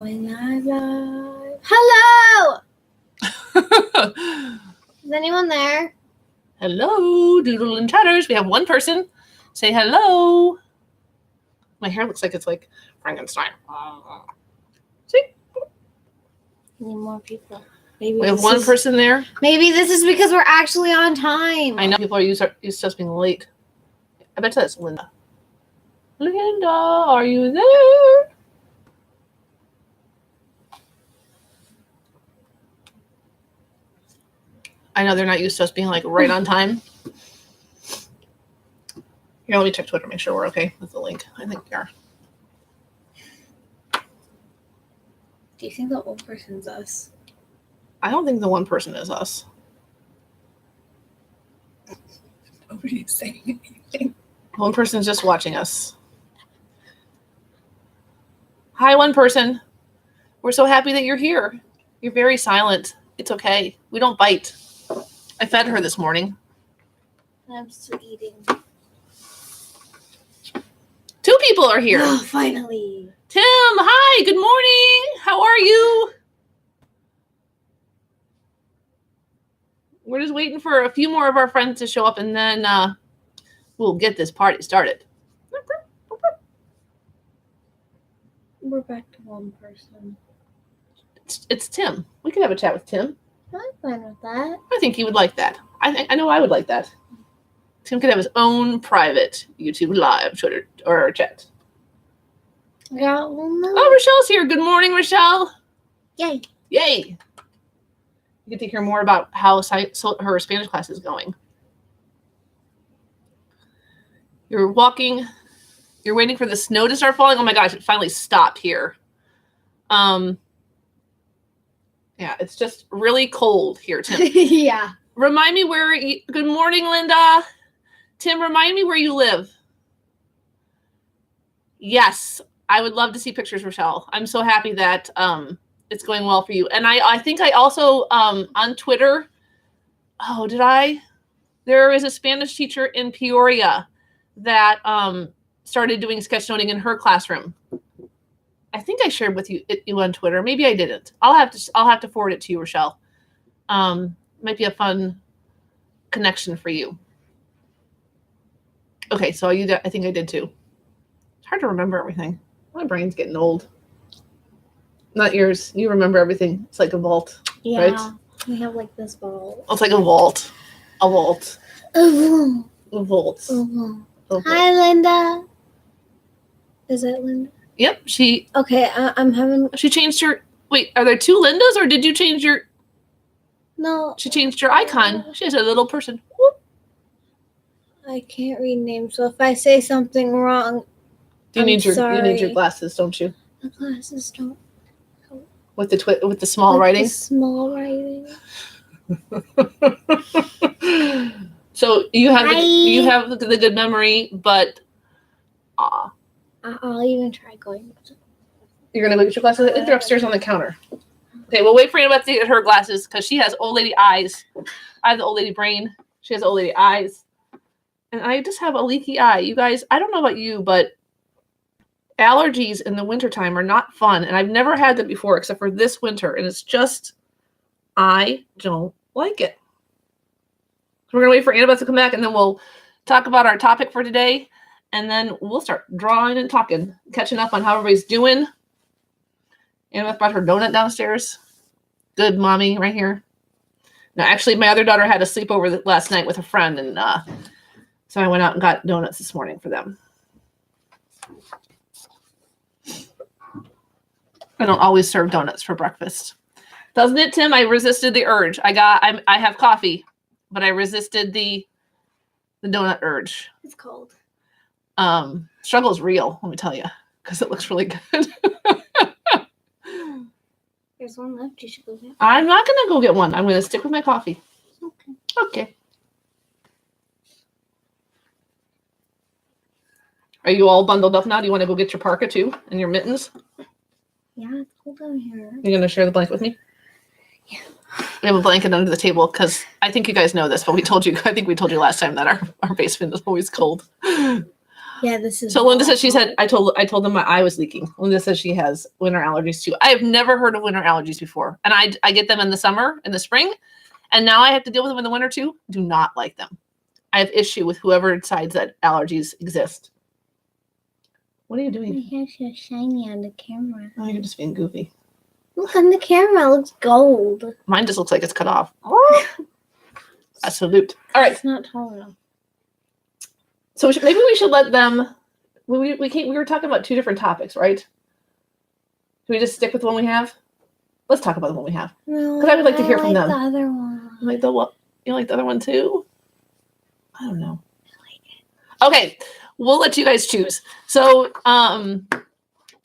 Live. Hello! Is anyone there? Hello, Doodle and Chatters. We have one person. Say hello. My hair looks like it's like Frankenstein. See? Need more people. Maybe We have one person there. Maybe this is because we're actually on time. I know people are used to us being late. I bet that's Linda. Linda, are you there? I know they're not used to us being like right on time. Here, let me check Twitter, make sure we're okay with the link. I think we are. Do you think the old person's us? I don't think the one person is us. Nobody's saying anything. One person's just watching us. Hi, one person. We're so happy that you're here. You're very silent. It's okay. We don't bite. I fed her this morning. I'm still eating. 2 people are here. Oh, finally. Tim, hi. Good morning. How are you? We're just waiting for a few more of our friends to show up, and then we'll get this party started. We're back to one person. It's Tim. We could have a chat with Tim. I'm fine with that. I think he would like that. I know I would like that. Tim could have his own private YouTube live Twitter or chat. Got one more. Oh, Rochelle's here. Good morning, Rochelle. Yay. Yay. You get to hear more about how her Spanish class is going. You're walking. You're waiting for the snow to start falling. Oh my gosh, it finally stopped here. Yeah, it's just really cold here, Tim. Yeah. Remind me where you... Good morning, Linda. Tim, remind me where you live. Yes, I would love to see pictures, Rochelle. I'm so happy that it's going well for you. And I think I also, on Twitter, there is a Spanish teacher in Peoria that started doing sketchnoting in her classroom. I think I shared with you on Twitter. Maybe I didn't. I'll have to forward it to you, Rochelle. Might be a fun connection for you. Okay, so I think I did too. It's hard to remember everything. My brain's getting old. Not yours. You remember everything. It's like a vault. Yeah. Right? We have like this vault. It's like a vault. A vault. A vault. A vault. A vault. A vault. Hi, Linda. Is it Linda? Yep. Okay, I'm having... She changed her... Wait, are there 2 Lindas or did you change your... No. She changed her icon. She has a little person. Whoop. I can't read names, so if I say something wrong, You need your glasses, don't you? The glasses don't. With the small writing? The small writing. So you have the good memory, but I'll even try going. You're gonna go get your glasses. I think they're upstairs on the counter. Okay, we'll wait for Annabeth to get her glasses because she has old lady eyes. I have the old lady brain. She has old lady eyes, and I just have a leaky eye. You guys, I don't know about you, but allergies in the wintertime are not fun, and I've never had them before except for this winter, and it's just I don't like it. So we're gonna wait for Annabeth to come back, and then we'll talk about our topic for today, and then we'll start drawing and talking, catching up on how everybody's doing. Annabeth brought her donut downstairs. Good mommy right here. No, actually, my other daughter had a sleepover last night with a friend, and so I went out and got donuts this morning for them. I don't always serve donuts for breakfast. Doesn't it, Tim? I resisted the urge. I have coffee, but I resisted the donut urge. It's cold. Struggle is real, let me tell you, because it looks really good. There's one left. You should go get. I'm not going to go get one. I'm going to stick with my coffee. Okay. Are you all bundled up now? Do you want to go get your parka too and your mittens? Yeah, it's cold down here. You're going to share the blanket with me? Yeah. We have a blanket under the table because I think you guys know this, but I think we told you last time that our basement is always cold. Yeah, this is. So Linda says she said I told them my eye was leaking. Linda says she has winter allergies too. I have never heard of winter allergies before, and I get them in the summer, in the spring, and now I have to deal with them in the winter too. Do not like them. I have issue with whoever decides that allergies exist. What are you doing? My hair's so shiny on the camera. Oh, you're just being goofy. Look on the camera, it looks gold. Mine just looks like it's cut off. A salute. All right. It's not tall enough. So maybe we should let them. We were talking about two different topics, right? Can we just stick with the one we have? Let's talk about the one we have. No, Because I would like to hear from them. The other one. Like the what? You like the other one too? I don't know. Okay, we'll let you guys choose. So,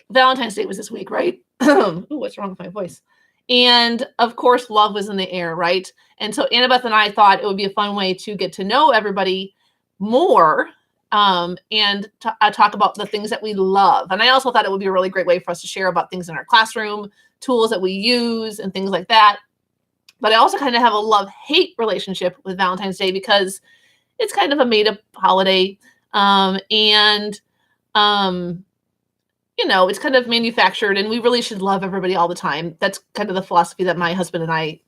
Valentine's Day was this week, right? Ooh, what's wrong with my voice? And of course, love was in the air, right? And so Annabeth and I thought it would be a fun way to get to know everybody more, and talk about the things that we love. And I also thought it would be a really great way for us to share about things in our classroom, tools that we use, and things like that. But I also kind of have a love-hate relationship with Valentine's Day because it's kind of a made-up holiday, and you know, it's kind of manufactured, and we really should love everybody all the time. That's kind of the philosophy that my husband and I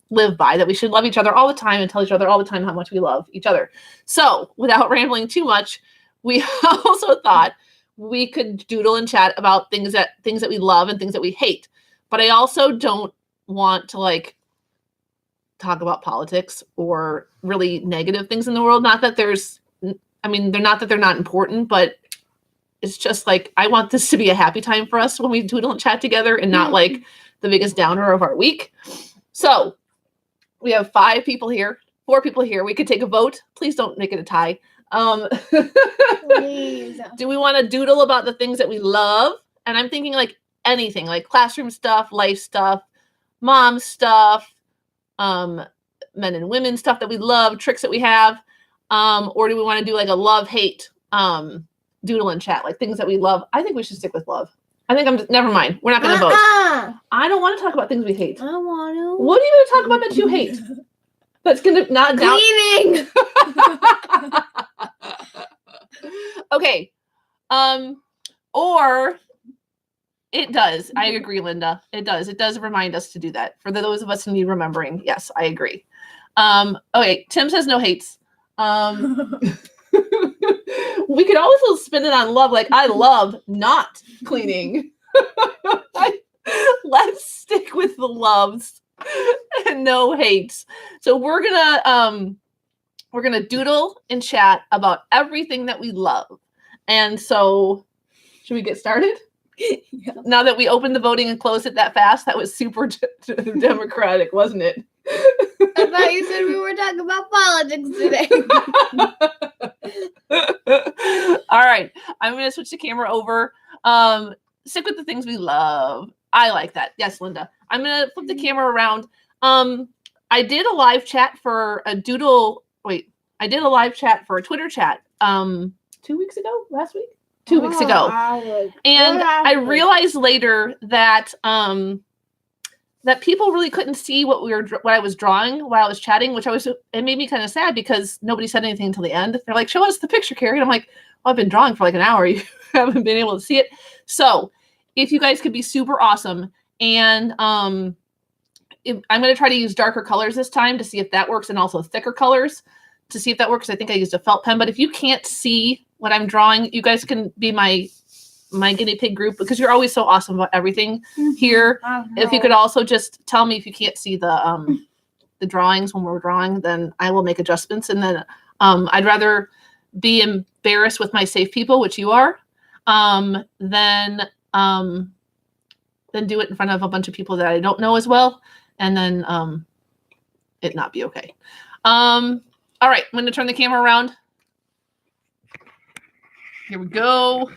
live by, that we should love each other all the time and tell each other all the time how much we love each other. So without rambling too much, we also thought we could doodle and chat about things that we love and things that we hate. But I also don't want to like talk about politics or really negative things in the world. Not that there's, I mean, they're not that they're not important, but it's just like, I want this to be a happy time for us when we doodle and chat together and not like the biggest downer of our week. So we have 4 people here. We could take a vote. Please don't make it a tie. Please. Do we want to doodle about the things that we love? And I'm thinking like anything, like classroom stuff, life stuff, mom stuff, men and women stuff that we love, tricks that we have. Or do we want to do like a love-hate doodle and chat, like things that we love? I think we should stick with love. I think never mind. We're not going to vote. I don't want to talk about things we hate. I want to. What are you going to talk about that you hate? That's going to not down. Cleaning. Okay. Or it does. I agree, Linda. It does. It does remind us to do that. For those of us who need remembering. Yes, I agree. Okay. Tim says no hates. We could also spin it on love. Like, I love not cleaning. Let's stick with the loves and no hates. So we're gonna doodle and chat about everything that we love. And so, should we get started? Yeah. Now that we opened the voting and closed it that fast, that was super democratic, wasn't it? I thought you said we were talking about politics today. All right. I'm going to switch the camera over. Stick with the things we love. I like that. Yes, Linda. I'm going to flip the camera around. I did a live chat for a doodle. Wait, I did a live chat for a Twitter chat 2 weeks ago? Last week? 2 weeks ago. And I realized later that that people really couldn't see what I was drawing while I was chatting, it made me kind of sad because nobody said anything until the end. They're like, show us the picture, Carrie. And I'm like, well, I've been drawing for like an hour. You haven't been able to see it. So if you guys could be super awesome, and I'm going to try to use darker colors this time to see if that works, and also thicker colors to see if that works. I think I used a felt pen, but if you can't see what I'm drawing, you guys can be my guinea pig group, because you're always so awesome about everything here. Oh, no. If you could also just tell me if you can't see the drawings when we're drawing, then I will make adjustments. And then I'd rather be embarrassed with my safe people, which you are, than do it in front of a bunch of people that I don't know as well, and then it not be okay. All right, I'm going to turn the camera around. Here we go.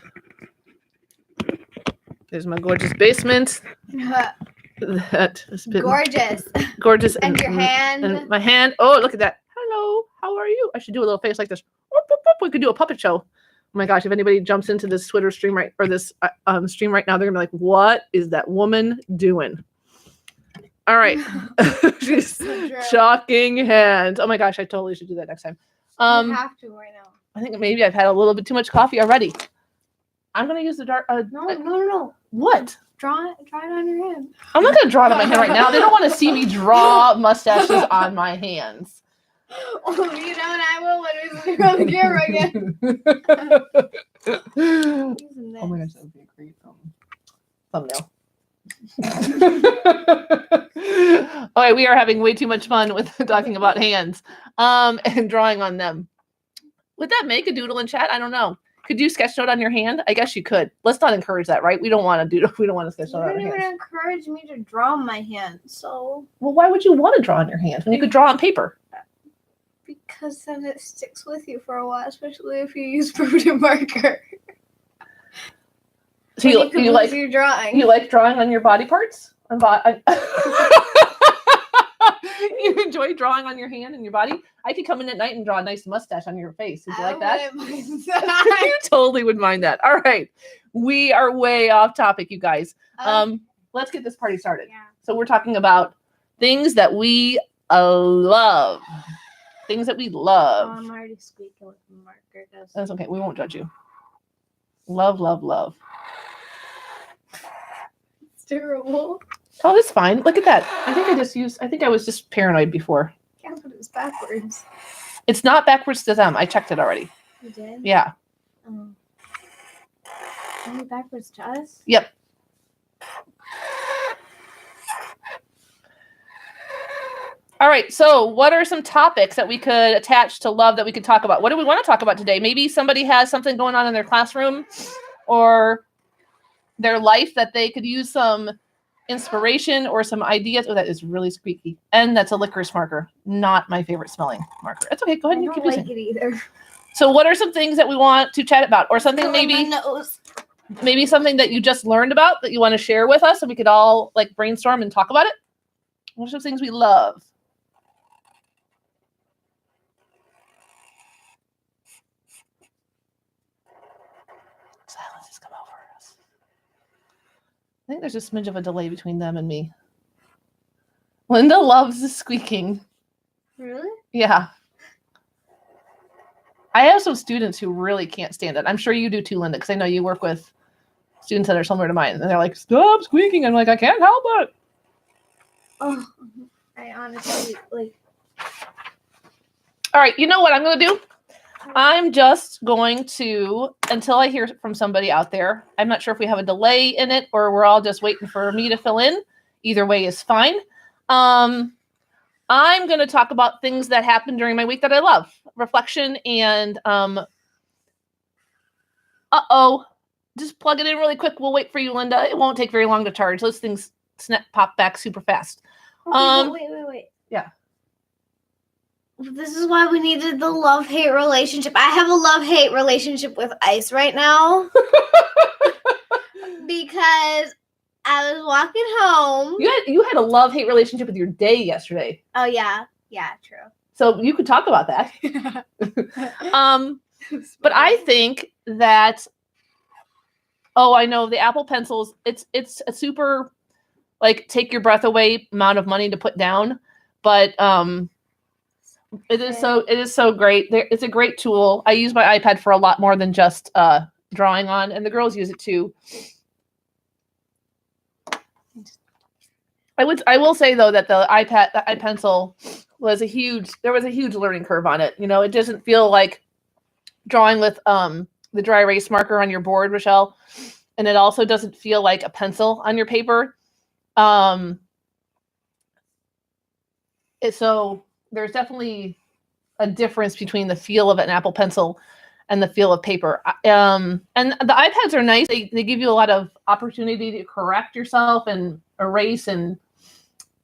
There's my gorgeous basement. That has been gorgeous. And your hand. And my hand. Oh, look at that. Hello. How are you? I should do a little face like this. We could do a puppet show. Oh my gosh, if anybody jumps into this Twitter stream this stream right now, they're going to be like, what is that woman doing? All right. She's shocking hands. Oh my gosh, I totally should do that next time. You have to right now. I think maybe I've had a little bit too much coffee already. I'm gonna use the dark. No. What? Draw it on your hand. I'm not gonna draw it on my hand right now. They don't want to see me draw mustaches on my hands. Oh, you know, and I will when we on the camera again. Oh my gosh, that would be a great thumbnail. Okay, we are having way too much fun with talking about hands and drawing on them. Would that make a doodle in chat? I don't know. Could you sketch note on your hand? I guess you could. Let's not encourage that, right? We don't want to do. We don't want to sketch note on our You hands. didn't even encourage me to draw on my hand, so. Well, why would you want to draw on your hand when you could draw on paper? Because then it sticks with you for a while, especially if you use permanent marker. So you like your drawing. You like drawing on your body parts? You enjoy drawing on your hand and your body? I could come in at night and draw a nice mustache on your face. Would you like that? You totally would mind that. All right. We are way off topic, you guys. Let's get this party started. Yeah. So we're talking about things that we love. Things that we love. Oh, I'm already squeaking with the marker. That's okay. We won't judge you. Love, love, love. It's terrible. Oh, that's fine. Look at that. I think I was just paranoid before. Yeah, but it's backwards. It's not backwards to them. I checked it already. You did? Yeah. Oh. Only backwards to us? Yep. All right. So what are some topics that we could attach to love that we could talk about? What do we want to talk about today? Maybe somebody has something going on in their classroom or their life that they could use some inspiration or some ideas. Oh, that is really squeaky. And that's a licorice marker. Not my favorite smelling marker. It's okay. Go ahead and you keep using it either. So what are some things that we want to chat about? Or something maybe something that you just learned about that you want to share with us so we could all like brainstorm and talk about it? What are some things we love? Silence has come over us. I think there's a smidge of a delay between them and me. Linda loves the squeaking. Really? Yeah. I have some students who really can't stand it. I'm sure you do too, Linda, because I know you work with students that are similar to mine. And they're like, stop squeaking. I'm like, I can't help it. Oh, I honestly, All right, you know what I'm going to do? I'm just going to, until I hear from somebody out there, I'm not sure if we have a delay in it or we're all just waiting for me to fill in. Either way is fine. I'm going to talk about things that happened during my week that I love. Reflection and, just plug it in really quick. We'll wait for you, Linda. It won't take very long to charge. Those things pop back super fast. wait. Yeah. This is why we needed the love-hate relationship. I have a love-hate relationship with ice right now. Because I was walking home. You had a love-hate relationship with your day yesterday. Oh, yeah. Yeah, true. So you could talk about that. But I think that, I know the Apple Pencils, it's a super, like, take your breath away amount of money to put down. But it is so great. It's a great tool. I use my iPad for a lot more than just drawing on, and the girls use it too. I will say though that the iPencil was a huge learning curve on it. You know, it doesn't feel like drawing with the dry erase marker on your board, Rochelle, and it also doesn't feel like a pencil on your paper. So there's definitely a difference between the feel of an Apple Pencil and the feel of paper. And the iPads are nice. They give you a lot of opportunity to correct yourself and erase and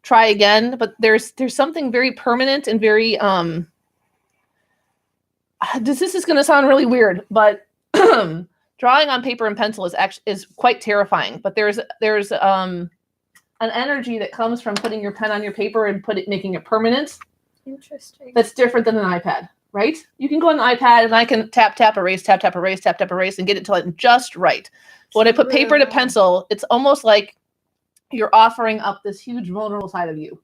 try again. But there's something very permanent and very this is going to sound really weird, but drawing on paper and pencil is quite terrifying. But there's an energy that comes from putting your pen on your paper and making it permanent. Interesting. That's different than an iPad, right? You can go on the iPad and I can tap, erase, tap, erase, tap, erase, and get it till it's just right. But when I put paper to pencil, it's almost like you're offering up this huge vulnerable side of you.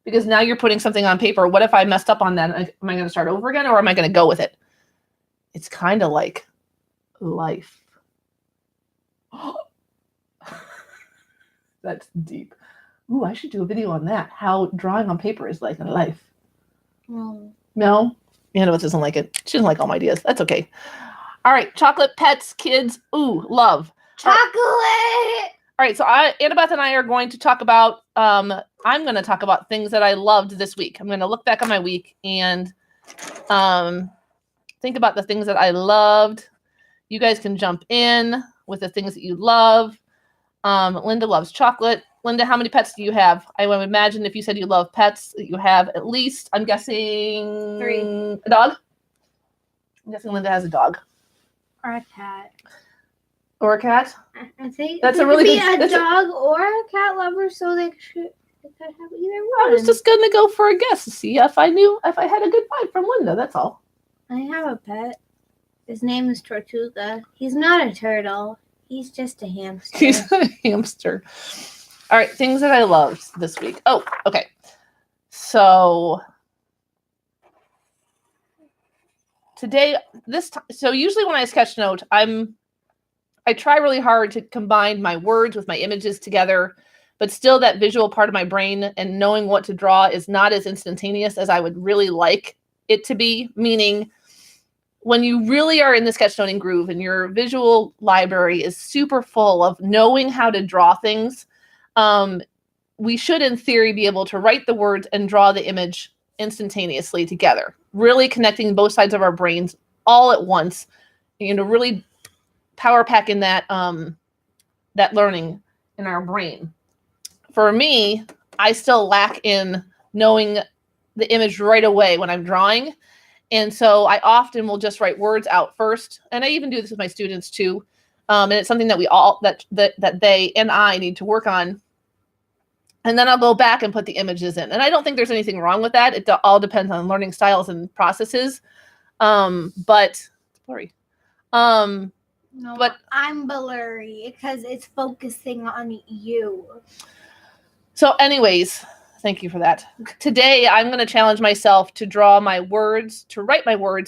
Because now you're putting something on paper. What if I messed up on that? Am I going to start over again or am I going to go with it? It's kind of like life. That's deep. Ooh, I should do a video on that. How drawing on paper is like in life. No? Annabeth doesn't like it. She doesn't like all my ideas. That's okay. All right. Chocolate, pets, kids. Ooh, love. Chocolate! All right. So Annabeth and I are going to talk about, I'm going to talk about things that I loved this week. I'm going to look back on my week and think about the things that I loved. You guys can jump in with the things that you love. Linda loves chocolate. Linda, how many pets do you have? I would imagine if you said you love pets, you have at least, I'm guessing, 3. A dog? I'm guessing Linda has a dog. Or a cat. Or a cat? I think That's they a really could be good- a dog or a cat lover, so they could have either I one. was just going to go for a guess to see if I had a good vibe from Linda. That's all. I have a pet. His name is Tortuga. He's not a turtle. He's just a hamster. He's a hamster. All right, things that I loved this week. Oh, okay. So today, so usually when I sketch note, I try really hard to combine my words with my images together, but still that visual part of my brain and knowing what to draw is not as instantaneous as I would really like it to be, meaning when you really are in the sketchnoting groove and your visual library is super full of knowing how to draw things, we should, in theory, be able to write the words and draw the image instantaneously together, really connecting both sides of our brains all at once, really power packing that learning in our brain. For me, I still lack in knowing the image right away when I'm drawing. And so I often will just write words out first. And I even do this with my students too. And it's something that we all, that they and I need to work on. And then I'll go back and put the images in. And I don't think there's anything wrong with that. It all depends on learning styles and processes. But it's blurry. No, but I'm blurry because it's focusing on you. So anyways, thank you for that. Today, I'm going to challenge myself to write my words,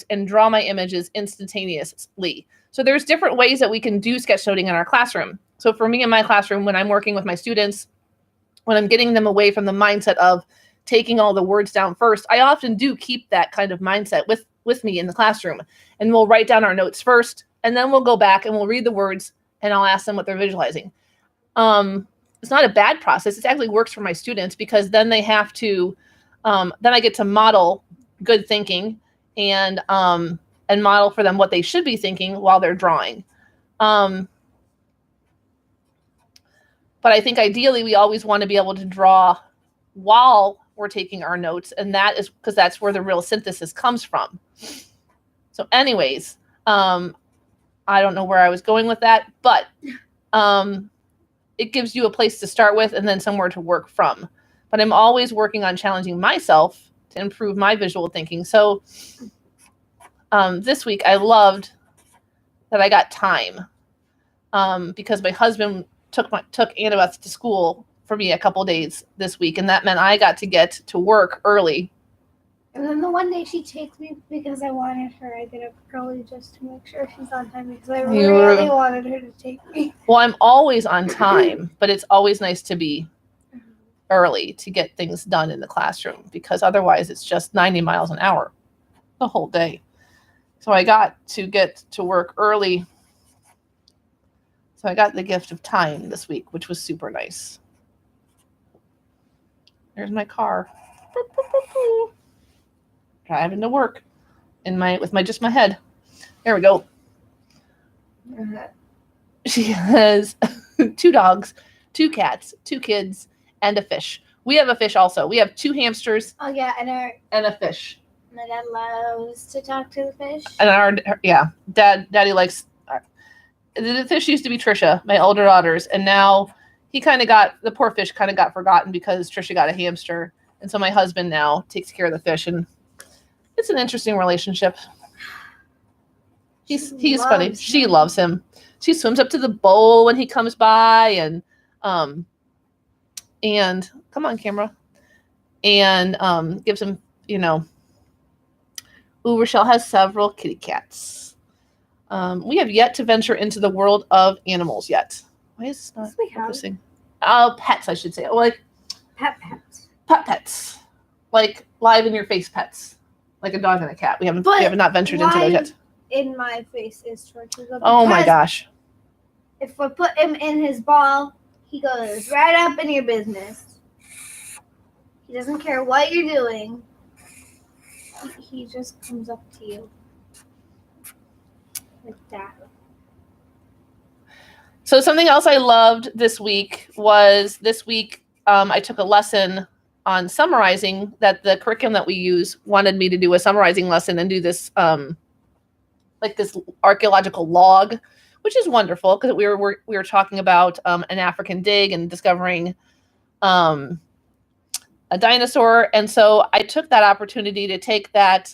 and draw my images instantaneously. So there's different ways that we can do sketchnoting in our classroom. So for me in my classroom, when I'm working with my students, when I'm getting them away from the mindset of taking all the words down first, I often do keep that kind of mindset with me in the classroom. And we'll write down our notes first, and then we'll go back and we'll read the words, and I'll ask them what they're visualizing. It's not a bad process. It actually works for my students because then they have to, then I get to model good thinking and model for them what they should be thinking while they're drawing. But I think ideally we always want to be able to draw while we're taking our notes. And that is because that's where the real synthesis comes from. So anyways, I don't know where I was going with that, but it gives you a place to start with and then somewhere to work from. But I'm always working on challenging myself to improve my visual thinking. So this week I loved that I got time because my husband took Annabeth to school for me a couple days this week, and that meant I got to get to work early. And then the one day she takes me because I wanted her, I get up early just to make sure she's on time because I really wanted her to take me. Well, I'm always on time, but it's always nice to be early to get things done in the classroom because otherwise it's just 90 miles an hour the whole day. So I got to get to work early. So I got the gift of time this week, which was super nice. There's my car. Driving to work with just my head. There we go. She has 2 dogs, 2 cats, 2 kids, and a fish. We have a fish also. We have 2 hamsters. Oh yeah, and a fish. My dad loves to talk to the fish. And Daddy likes. The fish used to be Trisha, my older daughter's, and now the poor fish kind of got forgotten because Trisha got a hamster, and so my husband now takes care of the fish, and it's an interesting relationship. He's funny. She loves him. She swims up to the bowl when he comes by, and come on, camera, and gives him, Rochelle has several kitty cats. We have yet to venture into the world of animals yet. Why is this not focusing? Pets, I should say. Like pets. Pets. Like live in your face pets. Like a dog and a cat. We have not ventured into those yet. In my face is Tortuga. Oh my gosh. If we put him in his ball, he goes right up in your business. He doesn't care what you're doing. He just comes up to you. Like that. So something else I loved this week was I took a lesson on summarizing. That the curriculum that we use wanted me to do a summarizing lesson and do this like this archaeological log, which is wonderful because we were talking about an African dig and discovering a dinosaur. And so I took that opportunity to take that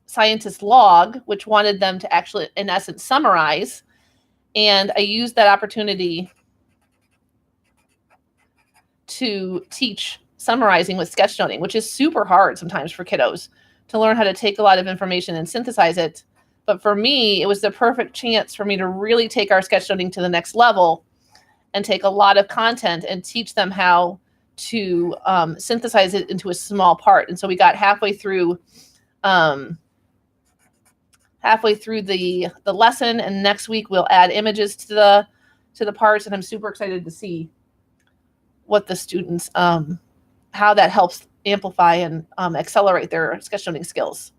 scientist log, which wanted them to actually, in essence, summarize. And I used that opportunity to teach summarizing with sketchnoting, which is super hard sometimes for kiddos to learn how to take a lot of information and synthesize it. But for me, it was the perfect chance for me to really take our sketchnoting to the next level and take a lot of content and teach them how to synthesize it into a small part. And so we got halfway through the lesson, and next week we'll add images to the parts, and I'm super excited to see what the students how that helps amplify and accelerate their sketchnoting skills.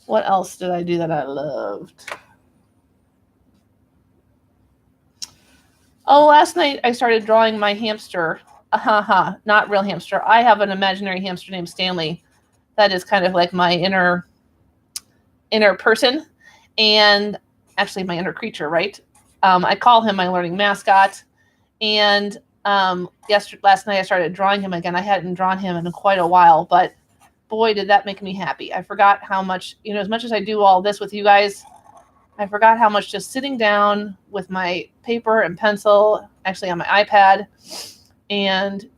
What else did I do that I loved? Oh, last night I started drawing my hamster. Not real hamster. I have an imaginary hamster named Stanley. That is kind of like my inner person, and actually my inner creature, right? I call him my learning mascot. And last night I started drawing him again. I hadn't drawn him in quite a while, but boy, did that make me happy. I forgot how much, as much as I do all this with you guys, I forgot how much just sitting down with my paper and pencil, actually on my iPad, and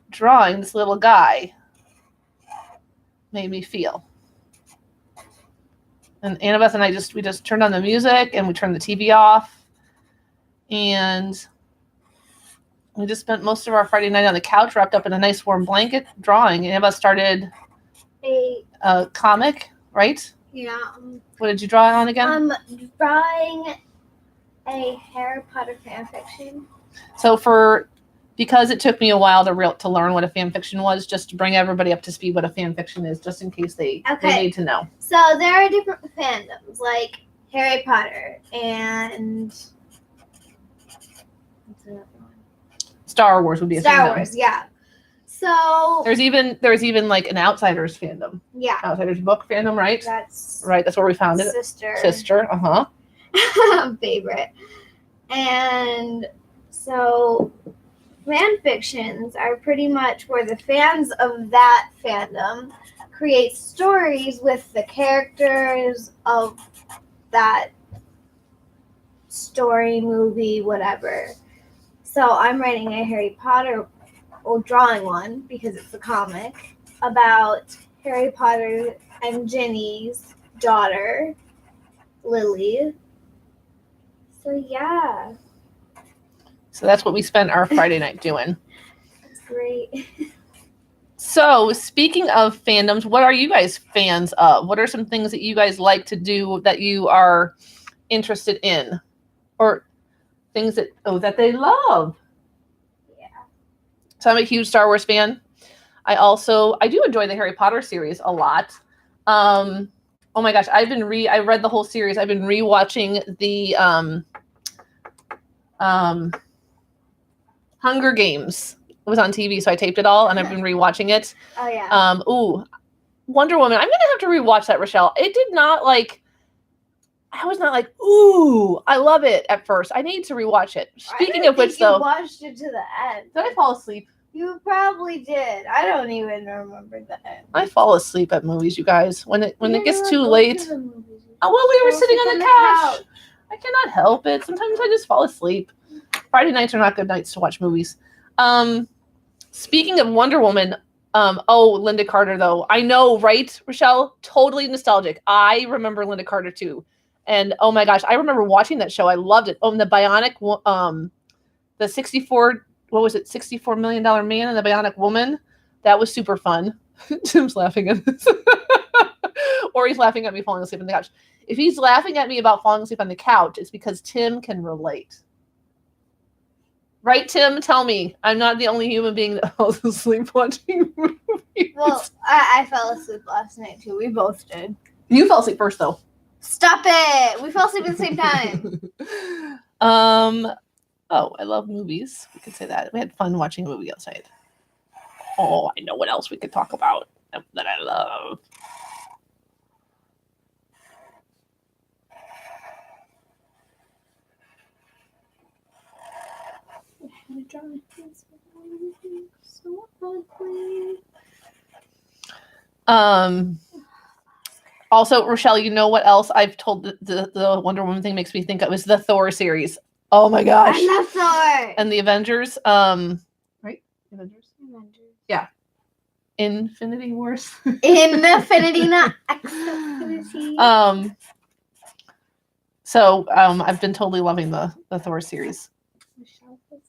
drawing this little guy made me feel. And Annabeth and I we just turned on the music and we turned the TV off, and we just spent most of our Friday night on the couch wrapped up in a nice warm blanket drawing. Annabeth started a comic, right? Yeah. What did you draw on again? I'm drawing a Harry Potter fan fiction. So because it took me a while to learn what a fan fiction was, just to bring everybody up to speed what a fan fiction is, just in case they need to know. So there are different fandoms, like Harry Potter and what's another one? Star Wars would be a Star fandom. Wars, yeah. So there's even like an Outsiders fandom. Yeah. Outsiders book fandom, right? That's where we found it. Sister, favorite. And so fan fictions are pretty much where the fans of that fandom create stories with the characters of that story, movie, whatever. So I'm writing a Harry Potter, drawing one because it's a comic about Harry Potter and Ginny's daughter, Lily. So yeah. So that's what we spent our Friday night doing. That's great. So speaking of fandoms, what are you guys fans of? What are some things that you guys like to do that you are interested in? Or things that they love? Yeah. So I'm a huge Star Wars fan. I do enjoy the Harry Potter series a lot. Oh my gosh, I read the whole series. I've been rewatching the Hunger Games. It was on TV, so I taped it all, and I've been rewatching it. Oh yeah. Wonder Woman. I'm gonna have to rewatch that, Rochelle. It did not I was not like, ooh, I love it at first. I need to rewatch it. Speaking of which, though, you watched it to the end. Did I fall asleep? You probably did. I don't even remember the end. I fall asleep at movies, you guys. When it gets too late. We were sitting on the couch. I cannot help it. Sometimes I just fall asleep. Friday nights are not good nights to watch movies. Speaking of Wonder Woman, Linda Carter though. I know, right, Rochelle? Totally nostalgic. I remember Linda Carter too. And oh my gosh, I remember watching that show. I loved it. Oh, and the the 64, what was it? $64 million man and the Bionic Woman. That was super fun. Tim's laughing at this. Or he's laughing at me falling asleep on the couch. If he's laughing at me about falling asleep on the couch, it's because Tim can relate. Right, Tim? Tell me. I'm not the only human being that falls asleep watching movies. Well, I fell asleep last night too. We both did. You fell asleep first, though. Stop it! We fell asleep at the same time. Oh, I love movies. We could say that. We had fun watching a movie outside. Oh, I know what else we could talk about that I love. So ugly. Also, Rochelle, you know what else I've told the Wonder Woman thing makes me think of is the Thor series. Oh my gosh. I love Thor. And the Avengers. Right? Avengers? Yeah. Infinity Wars. Infinity, not Xfinity. So I've been totally loving the Thor series. Michelle was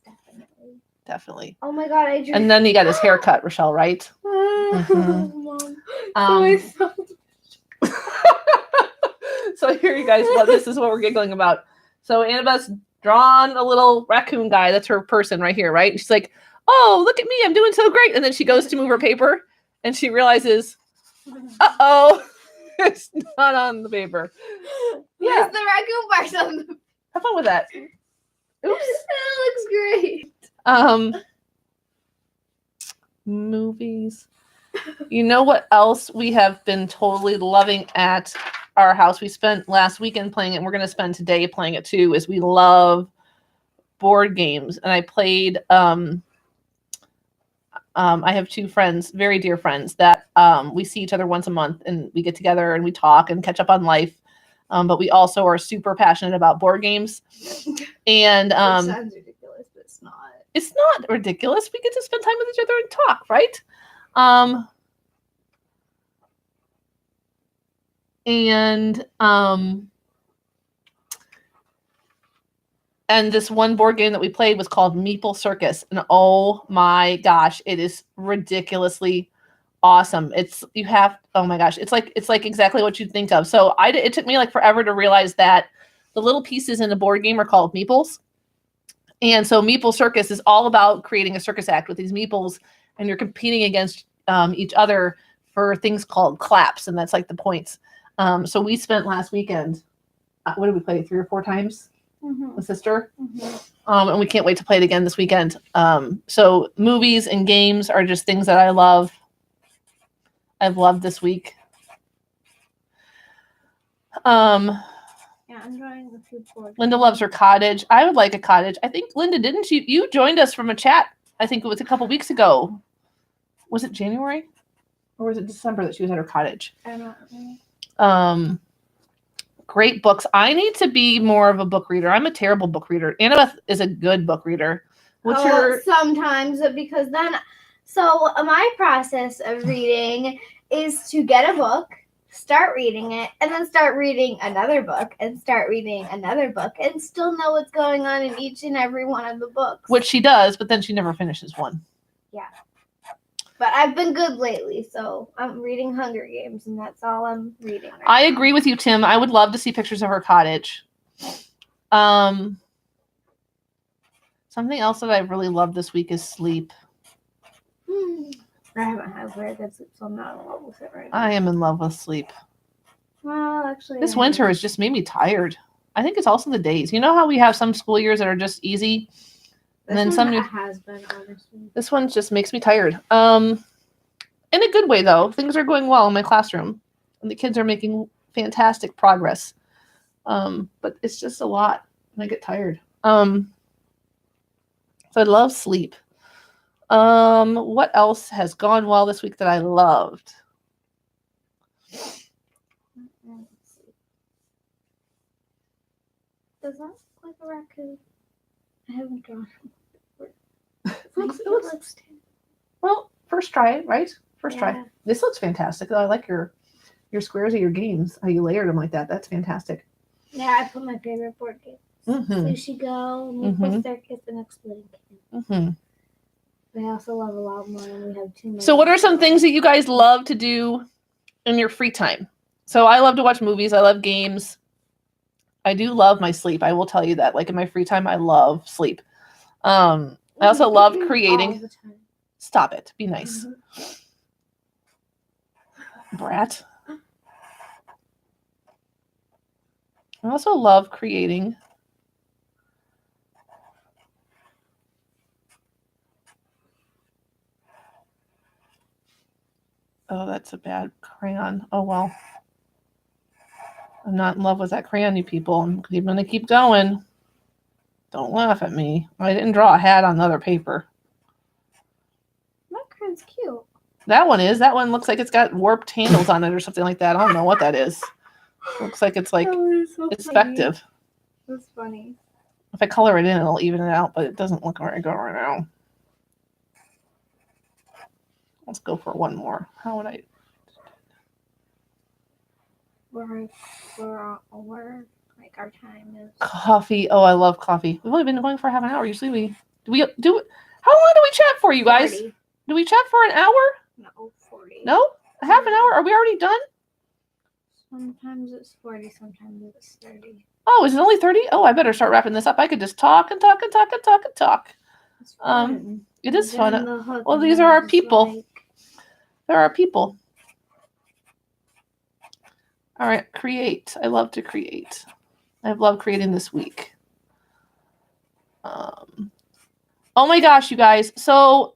Definitely. Oh my god, I drew. And then he got his hair cut, Rochelle, right? Mom. So here you guys, this is what we're giggling about. So Annabeth's drawn a little raccoon guy. That's her person right here, right? And she's like, oh, look at me. I'm doing so great. And then she goes to move her paper and she realizes, uh-oh, it's not on the paper. Yeah. Where's the raccoon part on the... Have fun with that. Oops. That looks great. Movies. You know what else we have been totally loving at our house? We spent last weekend playing it, and we're going to spend today playing it too, is we love board games. And I played, I have two friends, very dear friends, that we see each other once a month, and we get together and we talk and catch up on life. But we also are super passionate about board games. And it sounds ridiculous, but it's not. It's not ridiculous. We get to spend time with each other and talk, right? And this one board game that we played was called Meeple Circus, and oh my gosh, it is ridiculously awesome. Oh my gosh, it's like exactly what you'd think of. So it took me like forever to realize that the little pieces in a board game are called meeples. And so Meeple Circus is all about creating a circus act with these meeples, and you're competing against each other for things called claps, and that's like the points. So we spent last weekend, what did we play, 3 or 4 times with sister? And we can't wait to play it again this weekend. So movies and games are just things that I've loved this week. Yeah, I'm drawing a few boards. Linda loves her cottage. I would like a cottage. I think, Linda, didn't you? You joined us from a chat. I think it was a couple weeks ago. Was it January? Or was it December that she was at her cottage? I don't know. Great books. I need to be more of a book reader. I'm a terrible book reader. Annabeth is a good book reader. Sometimes, because then... So my process of reading is to get a book, start reading it, and then start reading another book, and start reading another book, and still know what's going on in each and every one of the books. Which she does, but then she never finishes one. Yeah. But I've been good lately, so I'm reading Hunger Games, and that's all I'm reading right I now. agree with you, Tim. I would love to see pictures of her cottage. Something else that I really loved this week is sleep. I haven't had very good sleep, so I'm not in love with it right now. I am in love with sleep. Well, actually... This winter has just made me tired. I think it's also the days. You know how we have some school years that are just easy? And then some has been, honestly. This one just makes me tired. In a good way, though. Things are going well in my classroom. And the kids are making fantastic progress. But it's just a lot. And I get tired. So I love sleep. What else has gone well this week that I loved? Does that look like a raccoon? I haven't drawn it. It looks Well, first try it, right? First Yeah. try. This looks fantastic. I like your squares of your games. How you layered them like that. That's fantastic. Yeah, I put my favorite board games. Sushi Go, Meatball Circus, and Exploding Kittens. I also love a lot more, and we have 2 more. So what are some things that you guys love to do in your free time? So I love to watch movies. I love games. I do love my sleep. I will tell you that. Like in my free time, I love sleep. I also love creating. All the time. Stop it. Be nice. Brat. I also love creating. Oh, that's a bad crayon. Oh, well. I'm not in love with that crayon, you people. I'm going to keep going. Don't laugh at me. I didn't draw a hat on the other paper. My crayon's cute. That one is. That one looks like it's got warped handles on it or something like that. I don't know what that is. Looks like it's like it's effective. That's funny. If I color it in, it'll even it out, but it doesn't look very good right now. Let's go for one more. How would I? We're like our time is Coffee. Oh, I love coffee. We've only been going for half an hour. Usually we do. How long do we chat for, you guys? 40. Do we chat for an hour? No, 40. No, a half an hour. Are we already done? Sometimes it's 40. Sometimes it's 30. Oh, is it only 30? Oh, I better start wrapping this up. I could just talk and talk and talk and talk and talk. It's fun. It is fun. Well, these are our people. They're our people. All right, create. I love to create. I've loved creating this week. Oh my gosh, you guys. So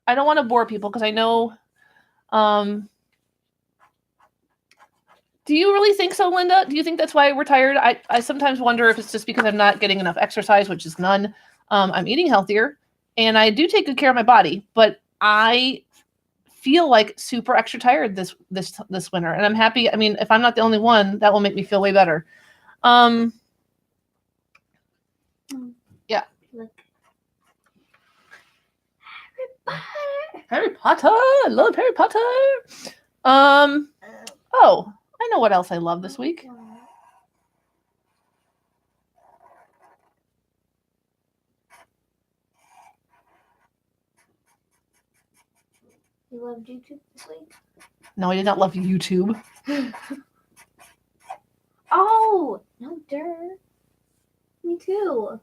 I don't want to bore people because I know. Do you really think so, Linda? Do you think that's why we're tired? I sometimes wonder if it's just because I'm not getting enough exercise, which is none. I'm eating healthier, and I do take good care of my body, but I feel like super extra tired this winter, and I'm happy. I mean, if I'm not the only one, that will make me feel way better. Yeah. Look. Harry Potter. I love Harry Potter. Oh, I know what else I love this week. You loved YouTube this week? No, I did not love YouTube. Oh, no dirt. Me too.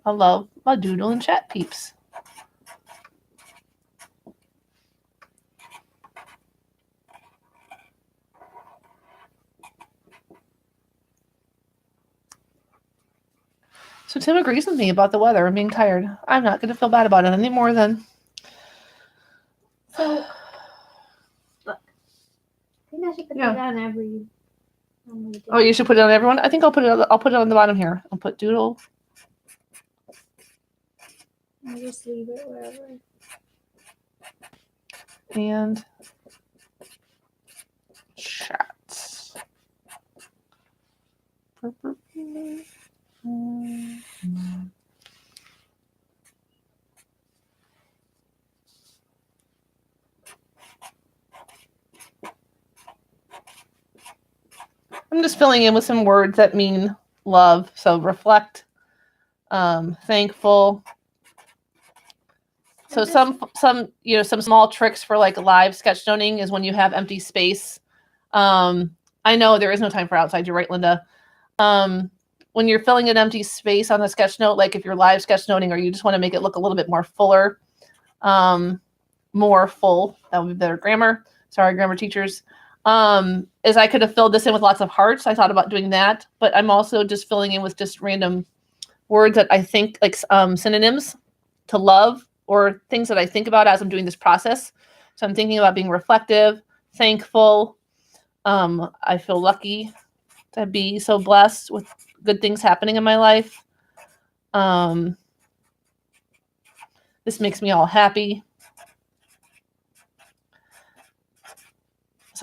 I love my Doodle and Chat peeps. So Tim agrees with me about the weather and being tired. I'm not going to feel bad about it anymore then. So, look. I think I should put that on every. Oh, you should put it on everyone? I think I'll put it on the bottom here. I'll put Doodle. I'll just leave it wherever. And Chats. I'm just filling in with some words that mean love. So reflect, thankful. So some small tricks for like live sketchnoting is when you have empty space. I know there is no time for outside. You're right, Linda. When you're filling an empty space on a sketch note, like if you're live sketchnoting or you just want to make it look a little bit more fuller, more full, that would be better grammar. Sorry, grammar teachers. Is I could have filled this in with lots of hearts. I thought about doing that, but I'm also just filling in with just random words that I think like synonyms to love or things that I think about as I'm doing this process. So I'm thinking about being reflective, thankful. I feel lucky to be so blessed with good things happening in my life. This makes me all happy.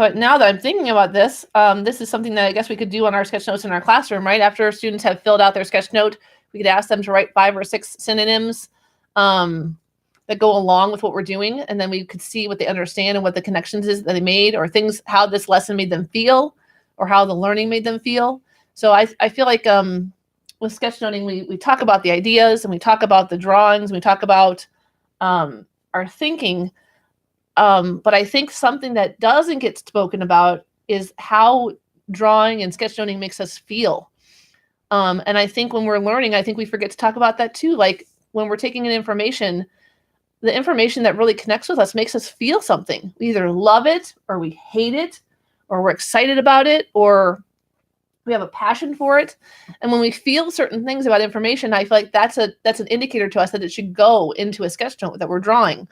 So now that I'm thinking about this, this is something that I guess we could do on our sketch notes in our classroom, right? After students have filled out their sketch note, we could ask them to write 5 or 6 synonyms that go along with what we're doing. And then we could see what they understand and what the connections is that they made, or things, how this lesson made them feel, or how the learning made them feel. So I feel like with sketchnoting, we talk about the ideas and we talk about the drawings and we talk about our thinking. But I think something that doesn't get spoken about is how drawing and sketchnoting makes us feel. And I think when we're learning, I think we forget to talk about that too. Like when we're taking in information, the information that really connects with us makes us feel something. We either love it or we hate it, or we're excited about it, or we have a passion for it. And when we feel certain things about information, I feel like that's an indicator to us that it should go into a sketch note that we're drawing.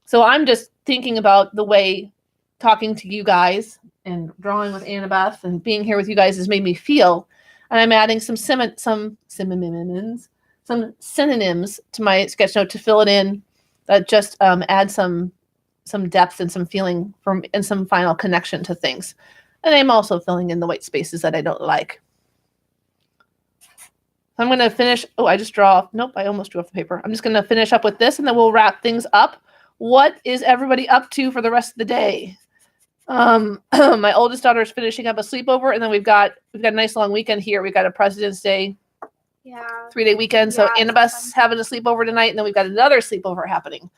So I'm just thinking about the way talking to you guys and drawing with Annabeth and being here with you guys has made me feel. And I'm adding some synonyms to my sketch note to fill it in, that just add some depth and some feeling and some final connection to things. And I'm also filling in the white spaces that I don't like. I'm going to finish. Oh, I just draw. Nope, I almost drew off the paper. I'm just going to finish up with this and then we'll wrap things up. What is everybody up to for the rest of the day? My oldest daughter is finishing up a sleepover, and then we've got a nice long weekend here. We've got a President's Day 3-day weekend. So Annabeth's having a sleepover tonight, and then we've got another sleepover happening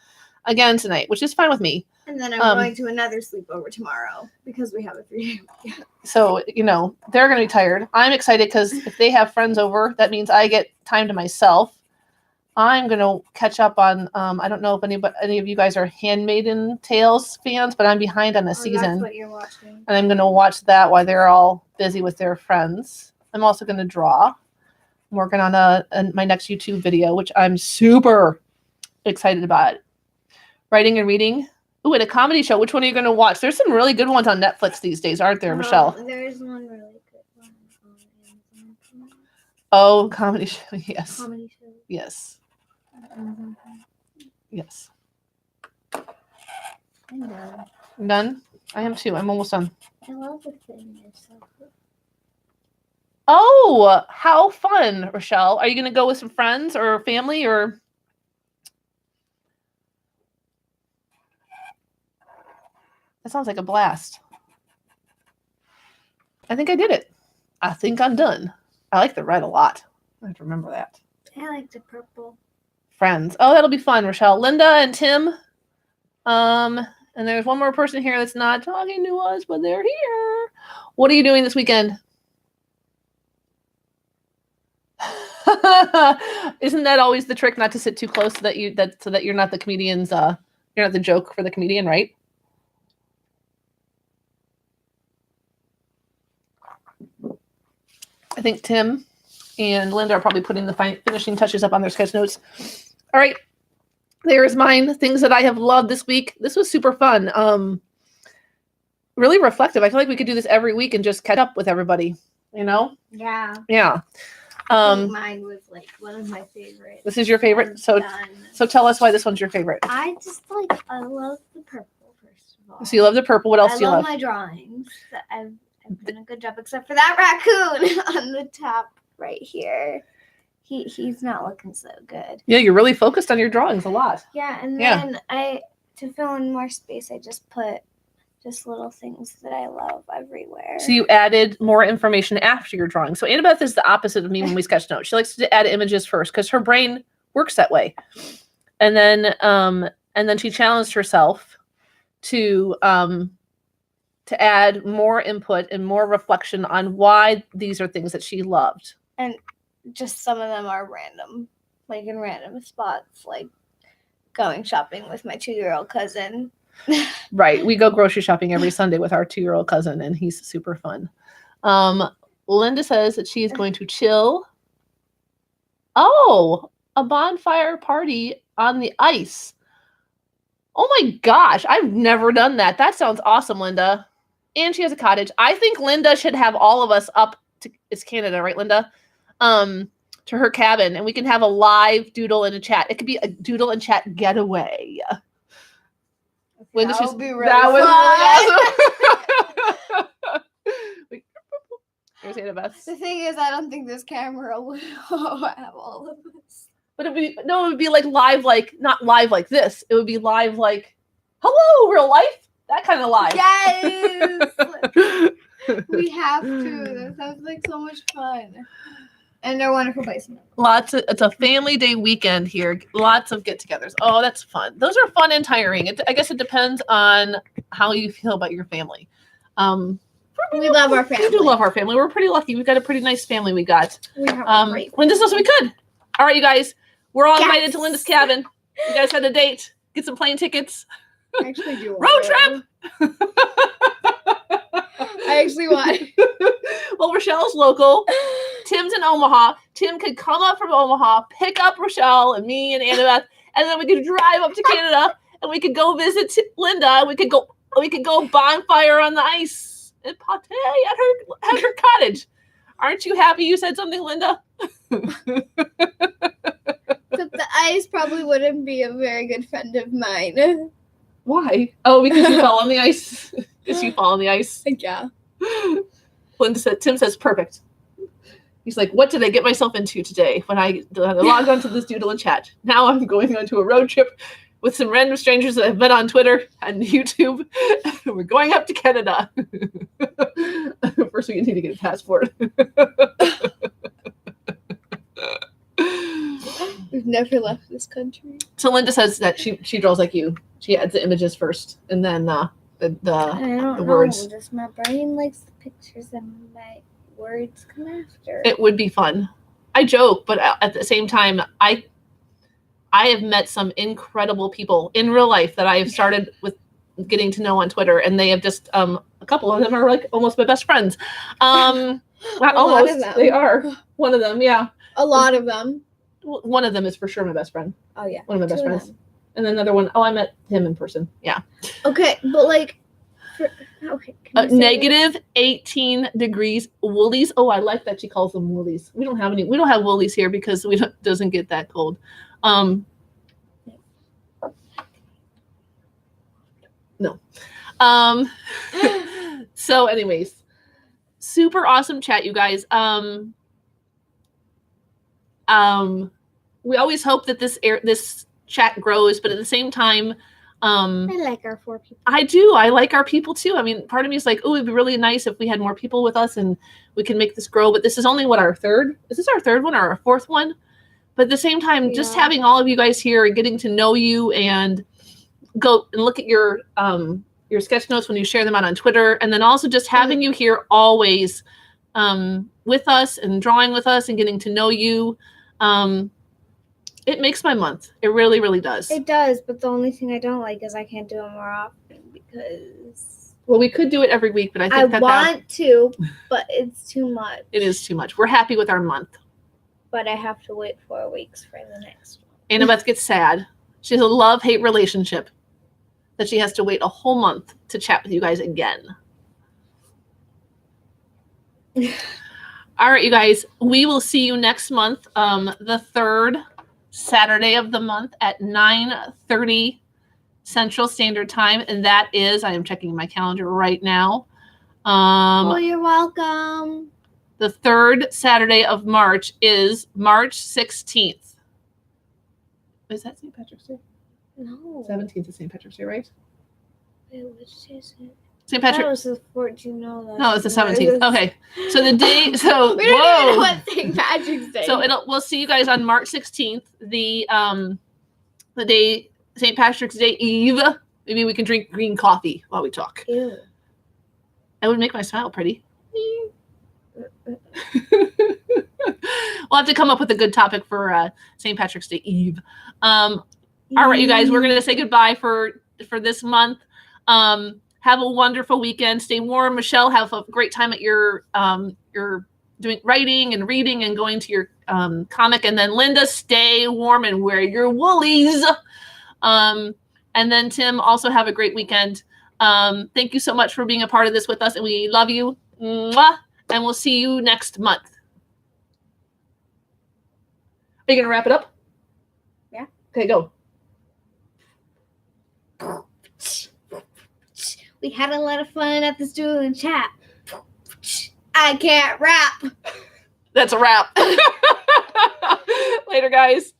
again tonight, which is fine with me. And then I'm going to another sleepover tomorrow because we have a 3-day weekend. So, they're going to be tired. I'm excited because if they have friends over, that means I get time to myself. I'm going to catch up on, I don't know if any of you guys are Handmaiden Tales fans, but I'm behind on a season. That's what you're watching. And I'm going to watch that while they're all busy with their friends. I'm also going to draw. I'm working on my next YouTube video, which I'm super excited about. Writing and reading. Ooh, and a comedy show. Which one are you going to watch? There's some really good ones on Netflix these days, aren't there, Michelle? There's one really good one on Amazon. Oh, comedy show. Yes. Comedy show. Yes. Yes. I'm done. I'm done? I am too. I'm almost done. I love the thing yourself. Oh, how fun, Rochelle. Are you going to go with some friends or family or? That sounds like a blast. I think I did it. I think I'm done. I like the red a lot. I have to remember that. I like the purple. Friends. Oh, that'll be fun, Rochelle. Linda and Tim. And there's one more person here that's not talking to us, but they're here. What are you doing this weekend? Isn't that always the trick, not to sit too close so that you're not the comedian's you're not the joke for the comedian, right? I think Tim and Linda are probably putting the finishing touches up on their sketch notes. All right. There's mine. Things that I have loved this week. This was super fun. Really reflective. I feel like we could do this every week and just catch up with everybody, Yeah. Yeah. I think mine was like one of my favorites. This is your favorite? So tell us why this one's your favorite. I love the purple, first of all. So you love the purple. What else do you love? I love my drawings. I've done a good job, except for that raccoon on the top right here. He's not looking so good. Yeah, you're really focused on your drawings a lot. Yeah, and then to fill in more space, I just put just little things that I love everywhere. So you added more information after your drawing. So Annabeth is the opposite of me when we sketch notes. She likes to add images first because her brain works that way. And then she challenged herself to add more input and more reflection on why these are things that she loved. And just some of them are random, like in random spots, like going shopping with my 2-year-old cousin. Right. We go grocery shopping every Sunday with our 2-year-old cousin, and he's super fun. Linda says that she is going to chill. Oh, a bonfire party on the ice. Oh my gosh, I've never done that. That sounds awesome, Linda. And she has a cottage. I think Linda should have all of us up to, it's Canada, right, Linda? To her cabin, and we can have a live doodle and a chat. It could be a doodle and chat getaway. Linda, That would be really that was fun. really awesome. You're saying the best. The thing is, I don't think this camera would have all of us. But it would be like live, like not live like this. It would be live like, hello, real life. That kind of live. Yes. We have to. That sounds like so much fun. And they're wonderful places. It's a family day weekend here. Lots of get-togethers. Oh, that's fun. Those are fun and tiring. I guess it depends on how you feel about your family. We love our family. We do love our family. We're pretty lucky. We've got a pretty nice family we got. We have a great Linda says we could. All right, you guys. We're all invited Yes. to Linda's cabin. You guys had a date. Get some plane tickets. I actually do. Road trip. I actually want. Well, Rochelle's local. Tim's in Omaha. Tim could come up from Omaha, pick up Rochelle and me and Annabeth, and then we could drive up to Canada and we could go visit Linda. We could go bonfire on the ice and pate at her cottage. Aren't you happy you said something, Linda? Except the ice probably wouldn't be a very good friend of mine. Why? Oh, because you fell on the ice. Because you fall on the ice. Yeah. Tim says, perfect. He's like, what did I get myself into today when I logged onto this Doodle and Chat? Now I'm going on to a road trip with some random strangers that I've met on Twitter and YouTube. We're going up to Canada. First, we need to get a passport. We've never left this country. So Linda says that she draws like you. She adds the images first, and then I don't the know. words. Just my brain likes the pictures and my words come after. It would be fun. I joke, but at the same time, I have met some incredible people in real life that I have started with getting to know on Twitter, and they have just a couple of them are like almost my best friends. Not almost. They are. One of them, yeah. A lot of them. One of them is for sure my best friend. Oh yeah. One of my best friends. And then another one, I met him in person. Yeah. Okay, but like negative 18 degrees. Woolies. Oh, I like that she calls them woolies. We don't have woolies here because doesn't get that cold. No. So anyways, super awesome chat, you guys. We always hope that this chat grows, but at the same time, I like our 4 people. I do. I like our people too. I mean, part of me is like, oh, it'd be really nice if we had more people with us and we can make this grow. But this is only our third. Is this our third one or our fourth one? But at the same time, just having all of you guys here and getting to know you and go and look at your sketch notes when you share them out on Twitter, and then also just having you here always with us and drawing with us and getting to know you. It makes my month. It really, really does. It does, but the only thing I don't like is I can't do it more often because... Well, we could do it every week, but I want to, but it's too much. It is too much. We're happy with our month. But I have to wait 4 weeks for the next one. Annabeth gets sad. She has a love-hate relationship that she has to wait a whole month to chat with you guys again. All right, you guys. We will see you next month, the 3rd Saturday of the month at 9:30 Central Standard Time. And that is, I am checking my calendar right now. You're welcome. The 3rd Saturday of March is March 16th. Is that St. Patrick's Day? No. 17th is St. Patrick's Day, right? Wait, which is it? St. Patrick. That was the 14th. No, it's the 17th. Okay. So the day. So we don't even know what St. Patrick's Day. So we'll see you guys on March 16th, the day St. Patrick's Day Eve. Maybe we can drink green coffee while we talk. Ew. That would make my smile pretty. We'll have to come up with a good topic for St. Patrick's Day Eve. All right, you guys, we're going to say goodbye for this month. Have a wonderful weekend. Stay warm. Michelle, have a great time at your doing writing and reading and going to your comic. And then Linda, stay warm and wear your woolies. And then Tim, also have a great weekend. Thank you so much for being a part of this with us, and we love you. Mwah. And we'll see you next month. Are you going to wrap it up? Yeah. Okay, go. We had a lot of fun at this Doodle and Chat. I can't rap. That's a wrap. Later, guys.